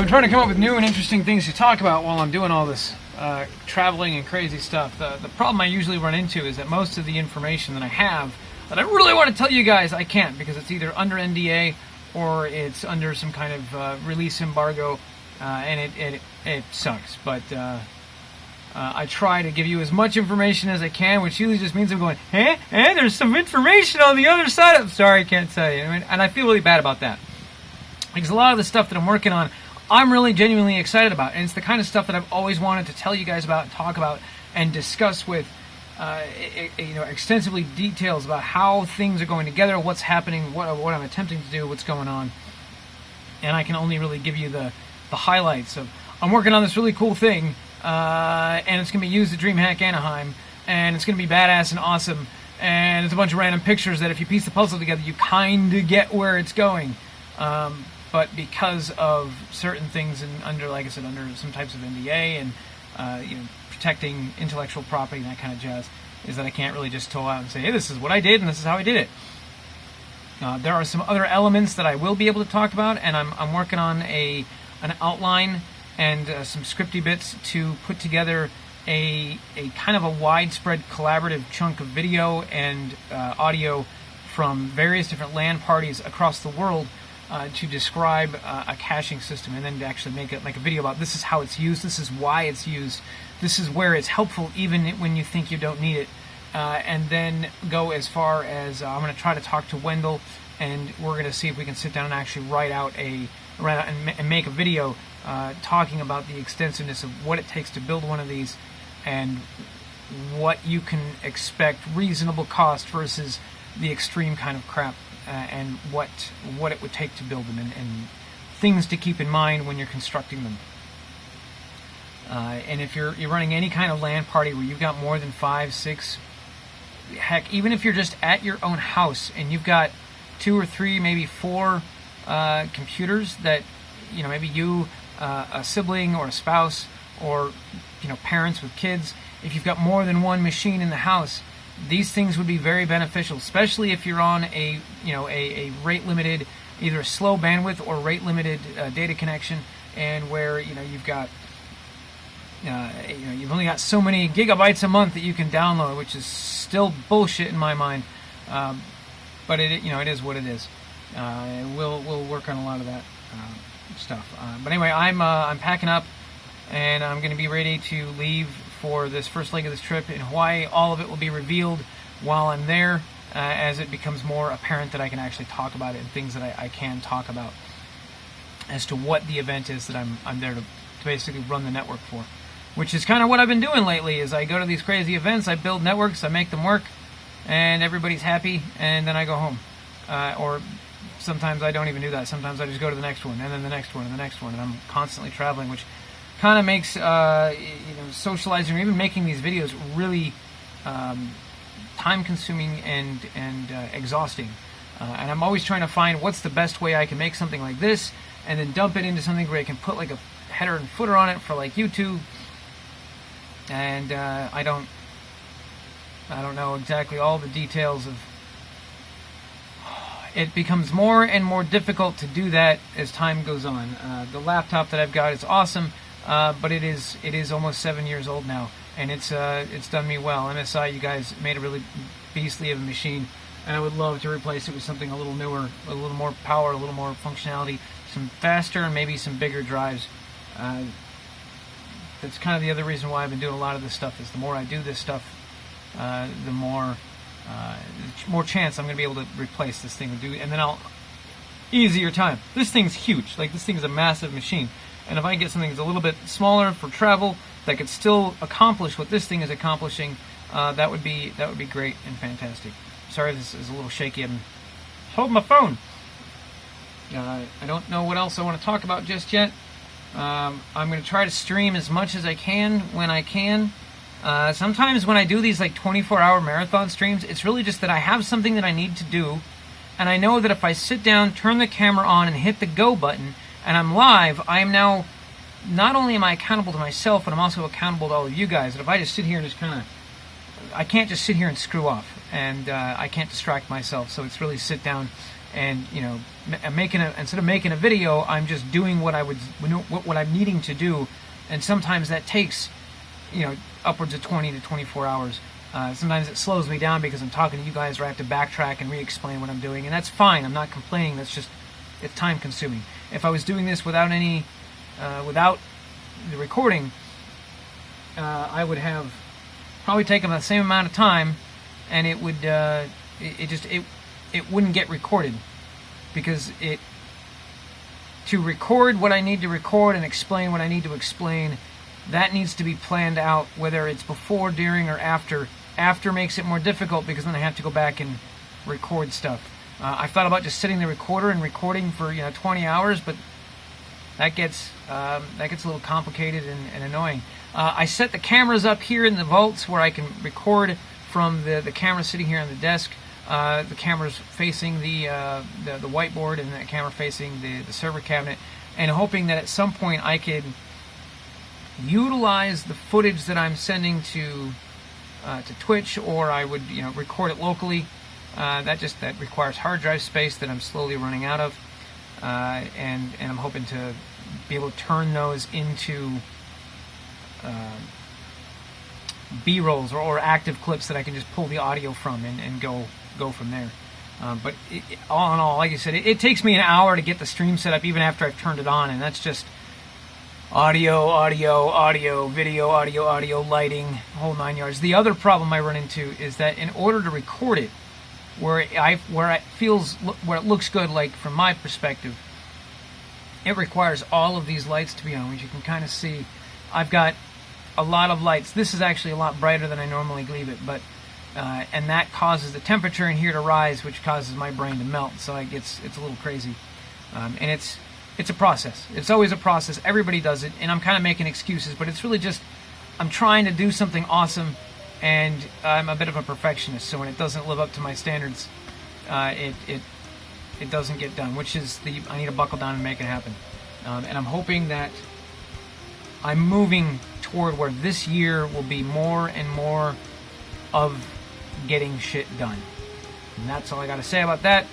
I'm trying to come up with new and interesting things to talk about while I'm doing all this traveling and crazy stuff. The problem I usually run into is that most of the information that I have that I really want to tell you guys, I can't, because it's either under NDA or it's under some kind of release embargo, and it sucks. But I try to give you as much information as I can, which usually just means I'm going, there's some information on the other side of... Sorry, I can't tell you. And I feel really bad about that. Because a lot of the stuff that I'm working on, I'm really genuinely excited about. And it's the kind of stuff that I've always wanted to tell you guys about, and talk about, and discuss with extensively details about how things are going together, what's happening, what I'm attempting to do, what's going on. And I can only really give you the highlights of, I'm working on this really cool thing, and it's going to be used at DreamHack Anaheim, and it's going to be badass and awesome, and it's a bunch of random pictures that if you piece the puzzle together, you kind of get where it's going. But because of certain things under some types of NDA and protecting intellectual property and that kind of jazz, is that I can't really just go out and say, hey, this is what I did and this is how I did it. There are some other elements that I will be able to talk about, and I'm working on an outline and some scripty bits to put together a kind of a widespread collaborative chunk of video and audio from various different LAN parties across the world to describe a caching system, and then to actually make a video about this is how it's used, this is why it's used, this is where it's helpful even when you think you don't need it, and then go as far as I'm going to try to talk to Wendell, and we're going to see if we can sit down and actually write out and make a video talking about the extensiveness of what it takes to build one of these, and what you can expect reasonable cost versus the extreme kind of crap, and what it would take to build them, and things to keep in mind when you're constructing them. And if you're running any kind of LAN party where you've got more than 5, 6, heck, even if you're just at your own house and you've got 2 or 3, maybe 4 computers that, maybe you, a sibling or a spouse, or parents with kids, if you've got more than one machine in the house, these things would be very beneficial, especially if you're on a rate limited, either a slow bandwidth or rate limited data connection, and where you've got you've only got so many gigabytes a month that you can download, which is still bullshit in my mind. But it is what it is. We'll work on a lot of that stuff. But anyway, I'm packing up, and I'm going to be ready to leave for this first leg of this trip in Hawaii. All of it will be revealed while I'm there, as it becomes more apparent that I can actually talk about it, and things that I can talk about as to what the event is that I'm there to basically run the network for. Which is kind of what I've been doing lately, is I go to these crazy events, I build networks, I make them work, and everybody's happy, and then I go home. Or sometimes I don't even do that. Sometimes I just go to the next one, and then the next one, and the next one, and I'm constantly traveling, which kind of makes socializing or even making these videos really time-consuming and exhausting. And I'm always trying to find what's the best way I can make something like this, and then dump it into something where I can put like a header and footer on it for like YouTube. And I don't know exactly all the details of. It becomes more and more difficult to do that as time goes on. The laptop that I've got is awesome. But it is almost 7 years old now, and it's done me well. MSI, you guys made a really beastly of a machine, and I would love to replace it with something a little newer, a little more power, a little more functionality, some faster, and maybe some bigger drives. That's kind of the other reason why I've been doing a lot of this stuff, is the more I do this stuff, the more chance I'm going to be able to replace this thing, and then I'll easier time. This thing's huge. Like, this thing is a massive machine. And if I get something that's a little bit smaller for travel that could still accomplish what this thing is accomplishing, that would be great and fantastic. Sorry, this is a little shaky. I'm holding my phone. I don't know what else I want to talk about just yet. I'm going to try to stream as much as I can when I can. Sometimes when I do these like 24-hour marathon streams, it's really just that I have something that I need to do, and I know that if I sit down, turn the camera on, and hit the go button, and I'm live, I am now, not only am I accountable to myself, but I'm also accountable to all of you guys. And if I just sit here and just kind of, I can't just sit here and screw off, and I can't distract myself. So it's really sit down and I'm instead of making a video, I'm just doing what I'm needing to do, and sometimes that takes upwards of 20 to 24 hours. Sometimes it slows me down because I'm talking to you guys, or I have to backtrack and re-explain what I'm doing, and that's fine. I'm not complaining. It's time consuming. If I was doing this without the recording, I would have probably taken the same amount of time, and it would it wouldn't get recorded, because to record what I need to record and explain what I need to explain, that needs to be planned out, whether it's before, during, or after. After makes it more difficult, because then I have to go back and record stuff. I thought about just sitting the recorder and recording for 20 hours, but that gets a little complicated and annoying. I set the cameras up here in the vaults where I can record from the camera sitting here on the desk. The camera's facing the whiteboard, and the camera facing the server cabinet, and hoping that at some point I could utilize the footage that I'm sending to Twitch, or I would record it locally. That requires hard drive space that I'm slowly running out of, and I'm hoping to be able to turn those into B-rolls or active clips that I can just pull the audio from and go from there. But all in all, like I said, it takes me an hour to get the stream set up, even after I've turned it on, and that's just audio, video, audio, lighting, whole 9 yards. The other problem I run into is that in order to record it, where it looks good, like from my perspective, it requires all of these lights to be on, which you can kind of see. I've got a lot of lights. This is actually a lot brighter than I normally leave it, but and that causes the temperature in here to rise, which causes my brain to melt. So it's a little crazy, and it's a process. It's always a process. Everybody does it, and I'm kind of making excuses, but it's really just I'm trying to do something awesome, and I'm a bit of a perfectionist. So when it doesn't live up to my standards, it doesn't get done. Which is I need to buckle down and make it happen. And I'm hoping that I'm moving toward where this year will be more and more of getting shit done. And that's all I got to say about that.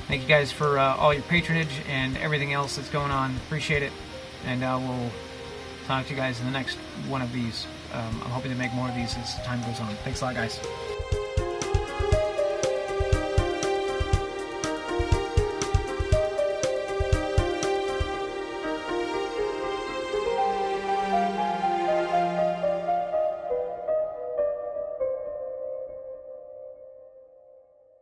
Thank you guys for all your patronage and everything else that's going on. Appreciate it. And we'll talk to you guys in the next one of these. I'm hoping to make more of these as time goes on. Thanks a lot, guys.